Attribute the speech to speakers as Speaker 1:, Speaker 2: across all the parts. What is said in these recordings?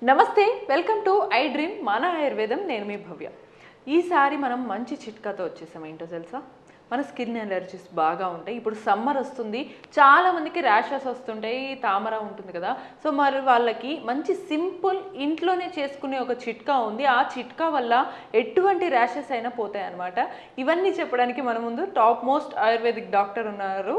Speaker 1: నమస్తే welcome to I dream మన ఆయుర్వేదం నేను మీ భవ్య ఈసారి మనం మంచి చిట్కాతో వచ్చేసాం ఏంటో తెలుసా మన స్కిన్ ఎలర్జీస్ బాగా ఉంటాయి ఇప్పుడు సమ్మర్ వస్తుంది చాలా మందికి ర్యాషెస్ వస్తుంటాయి తామర ఉంటుంది కదా సో మరి వాళ్ళకి మంచి సింపుల్ ఇంట్లోనే చేసుకునే ఒక చిట్కా ఉంది ఆ చిట్కా వల్ల ఎటువంటి ర్యాషెస్ అయినా పోతాయి అన్నమాట ఇవన్నీ చెప్పడానికి మన ముందు టాప్ మోస్ట్ ఆయుర్వేదిక్ డాక్టర్ ఉన్నారు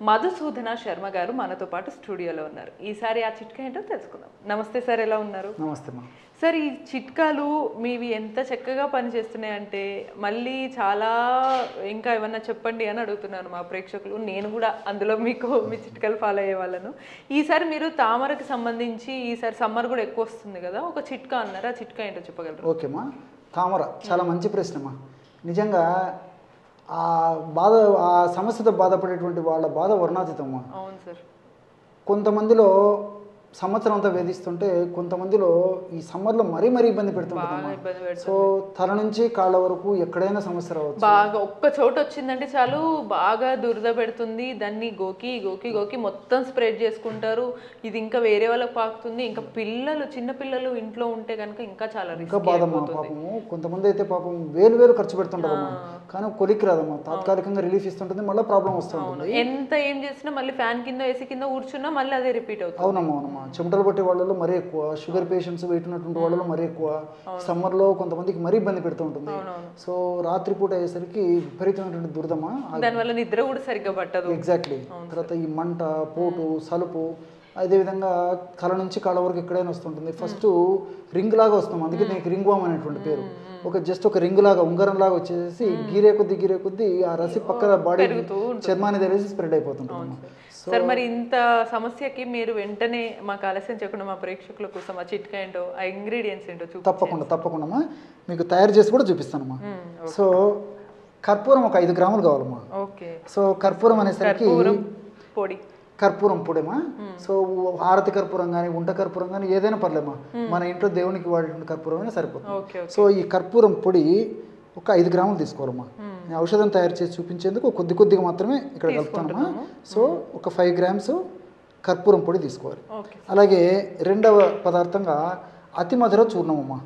Speaker 1: మధుసూదన శర్మ గారు మనతో పాటు స్టూడియోలో ఉన్నారు ఈసారి ఆ చిట్కా ఏంటో తెలుసుకుందాం నమస్తే సార్ ఎలా ఉన్నారు
Speaker 2: నమస్తే మా
Speaker 1: సార్ ఈ చిట్కాలు మీవి ఎంత చక్కగా పనిచేస్తున్నాయంటే మళ్ళీ చాలా ఇంకా ఏమన్నా చెప్పండి అని అడుగుతున్నాను మా ప్రేక్షకులు నేను కూడా అందులో మీకు మీ చిట్కాలు ఫాలో అయ్యే వాళ్ళను ఈసారి మీరు తామరకి సంబంధించి ఈసారి సమ్మర్ కూడా ఎక్కువ వస్తుంది కదా ఒక చిట్కా అన్నారు ఆ చిట్కా ఏంటో చెప్పగలరు
Speaker 2: ఓకేమ్మా తామర చాలా మంచి ప్రశ్నమ్మా నిజంగా ఆ బాధ ఆ సమస్యతో బాధపడేటువంటి వాళ్ళ బాధ వర్ణాతీతమ్మా
Speaker 1: అవును సార్
Speaker 2: కొంతమందిలో సంవత్సరం అంతా వేధిస్తుంటే కొంతమందిలో ఈ సమ్మర్లో మరీ ఇబ్బంది పెడుతుంటారు సో తల నుంచి కాళ్ళ వరకు ఎక్కడైనా సమస్య రావచ్చు
Speaker 1: బాగా ఒక్క చోట వచ్చిందంటే చాలు బాగా దురద పెడుతుంది దాన్ని గోకి గోకి గోకి మొత్తం స్ప్రెడ్ చేసుకుంటారు ఇది ఇంకా వేరే వాళ్ళకి పాకుతుంది ఇంకా పిల్లలు చిన్న పిల్లలు ఇంట్లో ఉంటే కనుక ఇంకా చాలా
Speaker 2: ఇంకా బాధమ్మా పాపము కొంతమంది అయితే పాపం వేలు ఖర్చు పెడుతుంటారమ్మా కానీ కొలిక్కి రాదమ్మా తాత్కాలికంగా రిలీఫ్ ఇస్తుంటుంది మళ్ళీ ప్రాబ్లం వస్తుంది
Speaker 1: ఎంత ఏం చేసినా మళ్ళీ ఫ్యాన్ కింద ఏసీ కింద కూర్చున్నా మళ్ళీ అదే రిపీట్ అవుతుంది
Speaker 2: అవునమ్మా చెమటలు పట్టే వాళ్ళలో మరీ ఎక్కువ షుగర్ పేషెంట్స్ వెయిట్ ఉన్నటువంటి వాళ్ళలో మరీ ఎక్కువ సమ్మర్లో కొంతమందికి మరీ ఇబ్బంది పెడుతూ ఉంటుంది సో రాత్రిపూట అయ్యేసరికి విపరీతమైనటువంటి దురదమా
Speaker 1: దానివల్ల నిద్ర కూడా సరిగ్గా పట్టదు
Speaker 2: ఎగ్జాక్ట్లీ తర్వాత ఈ మంట పోటు సలుపు అదేవిధంగా తల నుంచి కాళ్ళ వరకు ఎక్కడైనా వస్తుంటుంది ఫస్ట్ రింగ్ లాగా వస్తాం అందుకే దీనికి రింగ్ వామ్ అనేటువంటి పేరు జస్ట్ ఒక రింగ్ లాగా ఉంగరం లాగా వచ్చేసి గీరే కొద్దీ ఆ రసి పక్కన బాడీ చర్మాన్ని తెలిసి స్ప్రెడ్ అయిపోతుంటుంది
Speaker 1: సార్ మరి ఇంత సమస్యకి మీరు వెంటనే మాకు ఆలస్యం చేయకుండా మా ప్రేక్షకుల కోసం ఆ చిట్కా ఏంటో ఆ ఇంగ్రీడియంట్స్ ఏంటో
Speaker 2: తప్పకుండా మీకు తయారు చేసి కూడా చూపిస్తానమ్మా సో కర్పూరం ఒక 5 గ్రాములు కావాలమ్మా
Speaker 1: ఓకే
Speaker 2: సో కర్పూరం అనేసరికి
Speaker 1: పొడి
Speaker 2: కర్పూరం పొడిమా సో హారతి కర్పూరం కానీ ఉంట కర్పూరం కానీ ఏదైనా పర్లేమా మన ఇంట్లో దేవునికి వాడే కర్పూరం అయినా సరిపోతుంది సో ఈ కర్పూరం పొడి ఒక 5 గ్రాములు తీసుకోవాలమ్మా నేను ఔషధం తయారు చేసి చూపించేందుకు కొద్దిగా మాత్రమే ఇక్కడ కలుపుతానమ్మా సో ఒక 5 గ్రామ్స్ కర్పూరం పొడి తీసుకోవాలి అలాగే రెండవ పదార్థంగా అతి మధుర చూర్ణమమ్మా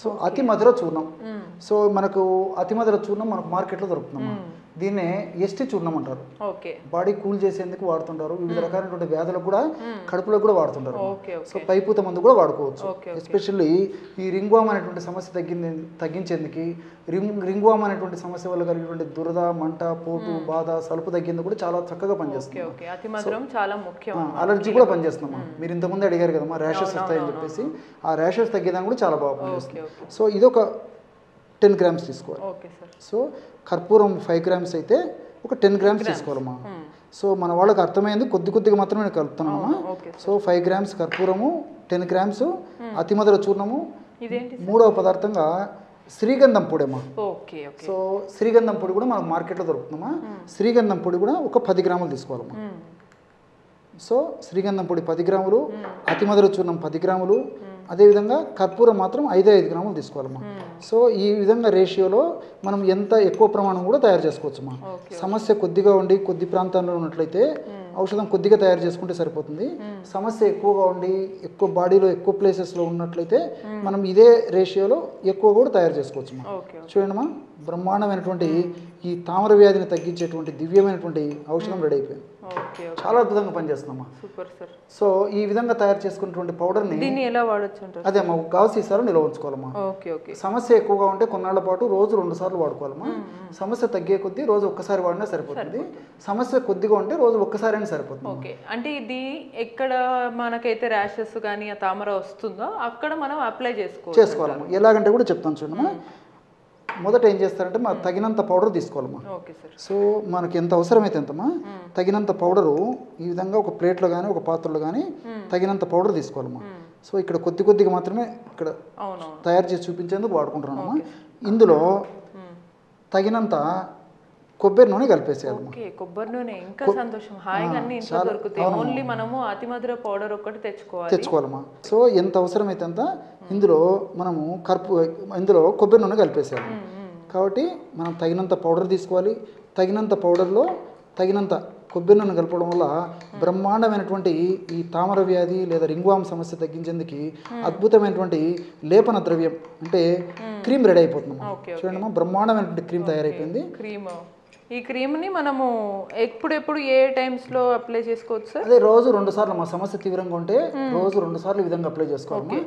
Speaker 2: సో అతి మధుర చూర్ణం సో మనకు అతి మధుర చూర్ణం మనకు మార్కెట్లో దొరుకుతుందమ్మా దీన్నే ఎస్టీ చూర్ణం అంటారు బాడీ కూల్ చేసేందుకు వాడుతుంటారు వివిధ రకాలైనటువంటి వ్యాధులకు కూడా కడుపులో కూడా వాడుతుంటారు సో పైపూత మందు కూడా వాడుకోవచ్చు ఎస్పెషల్లీ ఈ రింగ్ వామ్ అనేటువంటి సమస్య తగ్గించేందుకు రింగ్ వామ్ అనేటువంటి సమస్య వల్ల కలిగినటువంటి దురద మంట పోటు బాధ సలుపు తగ్గేందుకు కూడా చాలా చక్కగా పనిచేస్తుంది అలర్జీ కూడా పనిచేస్తుందమ్మా మీరు ఇంతకుముందు అడిగారు కదమ్మా ర్యాషెస్ వస్తాయని చెప్పేసి ఆ ర్యాషెస్ తగ్గేదాన్ని కూడా చాలా బాగా పనిచేస్తుంది సో ఇది ఒక 10 గ్రామ్స్ తీసుకోవాలి సో కర్పూరం 5 గ్రామ్స్ అయితే ఒక 10 గ్రామ్స్ తీసుకోవాలమ్మా సో మన వాళ్ళకి అర్థమైంది కొద్దిగా మాత్రమే నేను కలుపుతున్నామమ్మా సో 5 గ్రామ్స్ కర్పూరము 10 గ్రామ్స్ అతిమధుర చూర్ణము మూడవ పదార్థంగా శ్రీగంధం పొడి అమ్మా సో శ్రీగంధం పొడి కూడా మనకు మార్కెట్లో దొరుకుతుందమ్మా శ్రీగంధం పొడి కూడా ఒక 10 గ్రాములు తీసుకోవాలమ్మా సో శ్రీగంధం పొడి 10 గ్రాములు అతిమధుర చూర్ణం 10 గ్రాములు అదేవిధంగా కర్పూరం మాత్రం 5 గ్రాములు తీసుకోవాలమ్మా సో ఈ విధంగా రేషియోలో మనం ఎంత ఎక్కువ ప్రమాణం కూడా తయారు చేసుకోవచ్చమ్మా సమస్య కొద్దిగా ఉండి కొద్ది ప్రాంతాల్లో ఉన్నట్లయితే ఔషధం కొద్దిగా తయారు చేసుకుంటే సరిపోతుంది సమస్య ఎక్కువగా ఉండి ఎక్కువ బాడీలో ఎక్కువ ప్లేసెస్లో ఉన్నట్లయితే మనం ఇదే రేషియోలో ఎక్కువ కూడా తయారు చేసుకోవచ్చమ్మా చూడండిమా బ్రహ్మాండమైనటువంటి ఈ తామర వ్యాధిని తగ్గించేటువంటి దివ్యమైనటువంటి ఔషధం రెడీ అయిపోయింది చాలా అద్భుతంగా పనిచేస్తుందమ్మా సో ఈ విధంగా తయారు చేసుకున్నటువంటి పౌడర్ని అదే అమ్మా గాజు సీసాలో నిల్వ ఉంచుకోవాలమ్మా సమస్య ఎక్కువగా ఉంటే కొన్నాళ్ల పాటు రోజు 2 సార్లు వాడుకోవాలమ్మా సమస్య తగ్గే కొద్దీ రోజు ఒక్కసారి వాడినా సరిపోతుంది సమస్య కొద్దిగా ఉంటే రోజు ఒక్కసారి అయినా సరిపోతుంది
Speaker 1: అంటే ఇది ఎక్కడ మనకైతే ర్యాషెస్ కానీ ఆ తామర వస్తుందో అక్కడ మనం అప్లై
Speaker 2: చేసుకోవాలమ్మా ఎలాగంటే కూడా చెప్తాను చూడమ్మా మొదట ఏం చేస్తారంటే మనం తగినంత పౌడర్ తీసుకోవాలమ్మా సో మనకి ఎంత అవసరమైతే ఎంతమ్మా తగినంత పౌడరు ఈ విధంగా ఒక ప్లేట్లో కానీ ఒక పాత్రలో కానీ తగినంత పౌడర్ తీసుకోవాలమ్మా సో ఇక్కడ కొద్దిగా మాత్రమే ఇక్కడ తయారు చేసి చూపించేందుకు వాడుకుంటున్నామమ్మా ఇందులో తగినంత కొబ్బరి నూనె కలిపేసేయాలమ్మా
Speaker 1: కొబ్బరి నూనె ఇంకా సంతోషం హాయిగా అన్ని ఇంట్లో దొరుకుతాయి ఓన్లీ మనము అతిమధుర పౌడర్ ఒకటి తెచ్చుకోవాలమ్మా
Speaker 2: సో ఎంత అవసరమైతే అంత ఇందులో మనము ఇందులో కొబ్బరి నూనె కలిపేసేయాలి కాబట్టి మనం తగినంత పౌడర్ తీసుకోవాలి తగినంత పౌడర్లో తగినంత కొబ్బరి నూనె కలపడం వల్ల బ్రహ్మాండమైనటువంటి ఈ తామర వ్యాధి లేదా రింగ్వామ్ సమస్య తగ్గించేందుకు అద్భుతమైనటువంటి లేపన ద్రవ్యం అంటే క్రీమ్ రెడీ అయిపోతుంది. చూడండి బ్రహ్మాండమైనటువంటి క్రీమ్ తయారైపోయింది.
Speaker 1: క్రీమ్ ఈ క్రీమ్ని మనము ఎప్పుడెప్పుడు ఏ టైమ్స్లో అప్లై చేసుకోవచ్చు సార్?
Speaker 2: అదే రోజు 2 సార్లు. మా సమస్య తీవ్రంగా ఉంటే రోజు 2 సార్లు ఈ విధంగా అప్లై చేసుకోవాలి.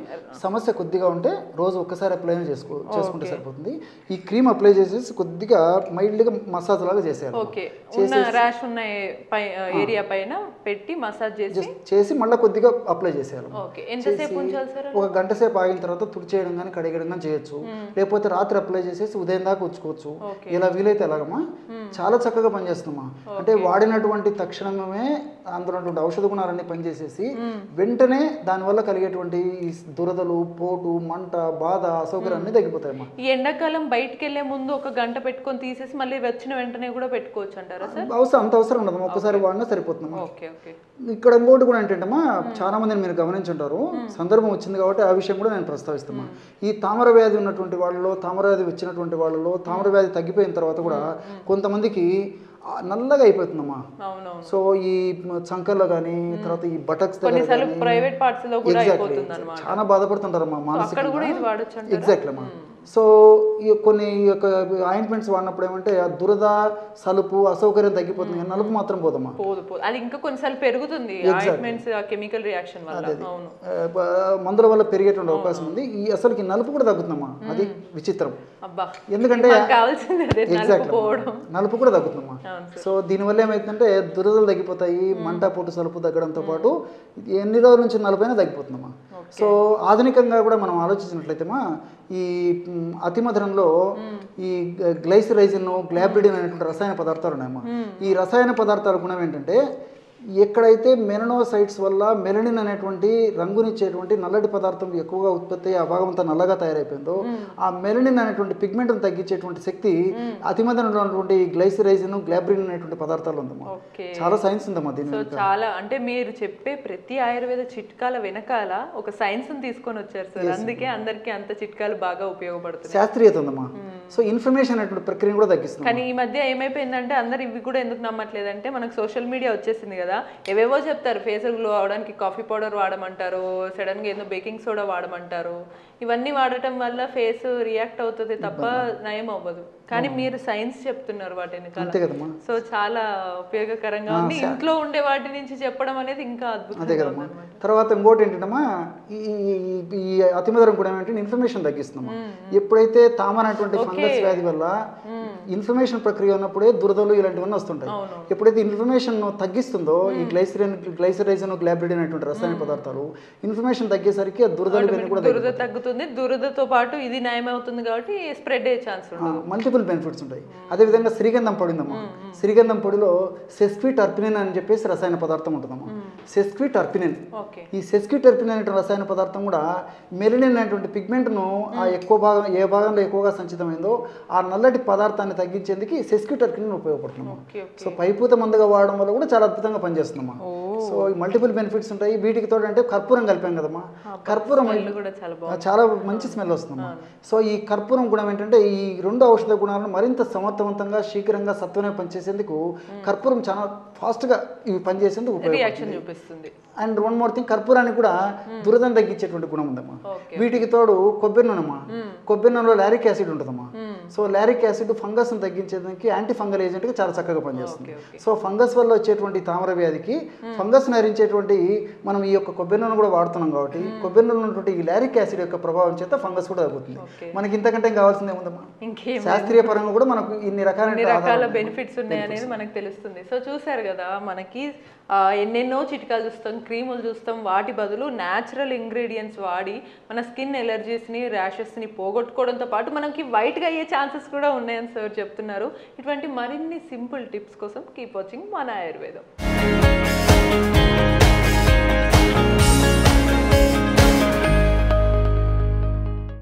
Speaker 2: సమస్య కొద్దిగా ఉంటే రోజు ఒక్కసారి అప్లై చేసుకుంటే సరిపోతుంది. ఈ క్రీమ్ అప్లై చేసేసి కొద్దిగా మైల్డ్గా మసాజ్ లాగా చేసేయాలి.
Speaker 1: ఓకే, ర్యాష్ ఉన్న ఏరియా పైన పెట్టి మసాజ్
Speaker 2: చేసి మళ్ళీ కొద్దిగా అప్లై చేసేయాలి.
Speaker 1: ఓకే, ఎంతసేపు ఉంచాలి సార్?
Speaker 2: 1 గంట సేపు ఆగిన తర్వాత తుడిచేయడం కానీ కడిగడం కానీ చేయొచ్చు. లేకపోతే రాత్రి అప్లై చేసేసి ఉదయం దాకా ఉంచుకోవచ్చు. ఇలా వీలైతే ఎలాగమ్మా చాలా చక్కగా పనిచేస్తుందమ్మా. అంటే వాడినటువంటి తక్షణమే అందులో ఉన్నటువంటి ఔషధ గుణాలన్నీ పనిచేసేసి వెంటనే దానివల్ల కలిగేటువంటి దురదలు, పోటు, మంట, బాధ, అసౌకర్యం అన్ని తగ్గిపోతాయమ్మా.
Speaker 1: ఈ ఎండాకాలం బయటకు వెళ్లే ముందు 1 గంట పెట్టుకొని తీసేసి మళ్ళీ వచ్చిన వెంటనే కూడా పెట్టుకోవచ్చు అంటారా సార్?
Speaker 2: అంత అవసరం ఉండదు, ఒక్కసారి వాడినా సరిపోతుందమ్మా. ఇక్కడ ఇంకోటి కూడా ఏంటంటమ్మా, చాలా మందిని మీరు గమనించుంటారు, సందర్భం వచ్చింది కాబట్టి ఆ విషయం కూడా నేను ప్రస్తావిస్తున్నా. ఈ తామర వ్యాధి ఉన్నటువంటి వాళ్ళలో, తామర వ్యాధి వచ్చినటువంటి వాళ్ళలో, తామర వ్యాధి తగ్గిపోయిన తర్వాత కూడా కొంతమందికి నల్లగా అయిపోతుందమ్మా. సో ఈ చంకల్లో కానీ తర్వాత ఈ బటక్స్ చాలా బాధపడుతుంటారమ్మా మానసికంగా. ఎగ్జాక్ట్లీ అమ్మా. సో ఈ కొన్ని ఆయింట్మెంట్స్ వాడినప్పుడు ఏమంటే ఆ దురద, సలుపు, అసౌకర్యం తగ్గిపోతుంది, నలుపు మాత్రం పోదమ్మా.
Speaker 1: అది ఇంకా కొన్నిసార్లు పెరుగుతుంది కెమికల్ రియాక్షన్ వల్ల.
Speaker 2: మందుల వల్ల పెరిగేటువంటి అవకాశం ఉంది. ఈ అసలుకి నలుపు కూడా తగ్గుతుందమ్మా. అది విచిత్రం. ఎందుకంటే నలుపు కూడా తగ్గుతుందమ్మా. సో దీనివల్ల ఏమైతుందంటే దురదలు తగ్గిపోతాయి, మంట, పొట్టు, సలుపు తగ్గడంతో పాటు ఎన్ని రోజుల నుంచి నలుపైనా తగ్గిపోతుందమ్మా. సో ఆధునికంగా కూడా మనం ఆలోచించినట్లయితేమా ఈ అతిమధురంలో ఈ గ్లైసిరైజిన్, గ్లాబ్రిడిన్ అనేటువంటి రసాయన పదార్థాలు ఉన్నాయమ్మా. ఈ రసాయన పదార్థాల గుణం ఏంటంటే ఎక్కడైతే మెలనోసైట్స్ వల్ల మెలనిన్ అనేటువంటి రంగునిచ్చేటువంటి నల్లటి పదార్థం ఎక్కువగా ఉత్పత్తి అయ్యి ఆ భాగం అంతా నల్లగా తయారైపోయిందో ఆ మెలనిన్ అనేటువంటి పిగ్మెంట్ను తగ్గించేటువంటి శక్తి అతిమధురంలో ఉన్నటువంటి గ్లైసిరైజిన్, గ్లాబ్రిడిన్ అనేటువంటి పదార్థాలు ఉందమ్మా. చాలా సైన్స్ ఉందమ్మా దీని.
Speaker 1: చాలా అంటే మీరు చెప్పే ప్రతి ఆయుర్వేద చిట్కాల వెనకాల ఒక సైన్స్ తీసుకొని వచ్చారు సార్. అందుకే అందరికీ అంత చిట్కాలు బాగా ఉపయోగపడుతుంది.
Speaker 2: శాస్త్రీయత ఉందమ్మా. సో ఇన్ఫర్మేషన్ అనేటువంటి ప్రక్రియను కూడా తగ్గిస్తుంది.
Speaker 1: కానీ ఈ మధ్య ఏమైపోయిందంటే అందరు ఇవి కూడా ఎందుకు నమ్మట్లేదంటే మనకు సోషల్ మీడియా వచ్చేసింది కదా, ఏవేవో చెప్తారు. ఫేస్ గ్లో అవడానికి కాఫీ పౌడర్ వాడమంటారు, సడన్ గా ఏదో బేకింగ్ సోడా వాడమంటారు. ఇవన్నీ వాడటం వల్ల ఫేస్ రియాక్ట్ అవుతుంది తప్ప నయం అవ్వదు. కానీ మీరు సైన్స్ చెప్తున్నారు వాటి వెనకాల. సో చాలా ఉపయోగకరంగా ఉంది. ఇంట్లో ఉండే వాటి నుంచి చెప్పడం అనేది ఇంకా అద్భుతం.
Speaker 2: తర్వాత ఇంకోటి ఏంటంటమ్మా, ఈ అతిమధురం కూడా ఏంటంటే ఇన్ఫర్మేషన్ తగ్గిస్తున్నామా. ఎప్పుడైతే తామర అనేటువంటి ఫంగస్ వ్యాధి వల్ల ఇన్ఫర్మేషన్ ప్రక్రియ ఉన్నప్పుడే దురదలు ఇలాంటివన్నీ వస్తుంటాయి. ఎప్పుడైతే ఇన్ఫర్మేషన్ తగ్గిస్తుందో ఈ గ్లైసిరైజిన్, గ్లాబ్రిడిన్ అనేటువంటి రసాయన పదార్థాలు ఇన్ఫర్మేషన్ తగ్గేసరికి ఆ దురదలు కూడా
Speaker 1: తగ్గుతుంది. దురదతో పాటు ఇది నయం అవుతుంది కాబట్టి స్ప్రెడ్ అయ్యే ఛాన్స్ ఉంటుంది.
Speaker 2: మల్టిపుల్ బెనిఫిట్స్ ఉంటాయి. అదేవిధంగా శ్రీగంధం పొడి ఉందమ్మా. శ్రీగంధం పొడిలో సెస్క్విటర్పినిన్ అని చెప్పేసి రసాయన పదార్థం ఉంటుందమ్మా. సెస్క్విటర్పినిన్, ఈ సెస్క్విటర్పినిన్ అనే రసాయన పదార్థం కూడా మెలనిన్ అనేటువంటి పిగ్మెంట్ను ఆ ఎక్కువ భాగం ఏ భాగంలో ఎక్కువగా సంచితమైందో ఆ నల్లటి పదార్థాన్ని తగ్గించేందుకు సెస్క్విటర్పినిన్ ఉపయోగపడుతుందమ్మా. సో పైపూత మందుగా వాడడం వల్ల కూడా చాలా అద్భుతంగా పనిచేస్తుందమ్మా. సో ఈ మల్టిపుల్ బెనిఫిట్స్ ఉంటాయి. వీటికి తోడు అంటే కర్పూరం కలిపాం కదమ్మా. కర్పూరం చాలా మంచి స్మెల్ వస్తుందమ్మా. సో ఈ కర్పూరం గుణం ఏంటంటే ఈ 2 ఔషధ గుణాలను మరింత సమర్థవంతంగా, శీఘ్రంగా, సత్వమే పనిచేసేందుకు కర్పూరం చాలా ఫాస్ట్గా ఇవి పనిచేసేందుకు ఉపయోగపడుతుంది. అండ్ 1 మోర్ థింగ్, కర్పూరానికి కూడా దురదను తగ్గించేటువంటి గుణం ఉందమ్మా. వీటికి తోడు కొబ్బరి నూనెమ్మా. కొబ్బరి నూనెలో లారిక్ యాసిడ్ ఉంటుందమ్మా. సో లారిక్ యాసిడ్ ఫంగస్ను తగ్గించేదానికి యాంటీ ఫంగల్ ఏజెంట్గా చాలా చక్కగా పనిచేస్తుంది. సో ఫంగస్ వల్ల వచ్చేటువంటి తామర వ్యాధికి ఫంగస్ నరించేటువంటి మనం ఈ యొక్క కొబ్బరి నూనె కూడా వాడుతున్నాం కాబట్టి కొబ్బరి నూనె ఉన్నటువంటి ఈ లారిక్ యాసిడ్ యొక్క ప్రభావం చేత ఫంగస్ కూడా తగ్గుతుంది. మనకి ఇంతకంటే కావాల్సింది ఏముందమ్మా? శాస్త్రీయ పరంగా కూడా మనకు ఇన్ని రకాల
Speaker 1: బెనిఫిట్స్ ఉన్నాయనేది మనకు తెలుస్తుంది. సో చూసారు కదా, మనకి ఎన్నెన్నో చిట్కాలు చూస్తాం, క్రీములు చూస్తాం. వాటి బదులు న్యాచురల్ ఇంగ్రీడియంట్స్ వాడి మన స్కిన్ ఎలర్జీస్ని, ర్యాషెస్ని పోగొట్టుకోవడంతో పాటు మనకి వైట్గా అయ్యే ఛాన్సెస్ కూడా ఉన్నాయని సార్ చెప్తున్నారు. ఇటువంటి మరిన్ని సింపుల్ టిప్స్ కోసం కీప్ వాచింగ్ మన ఆయుర్వేదం.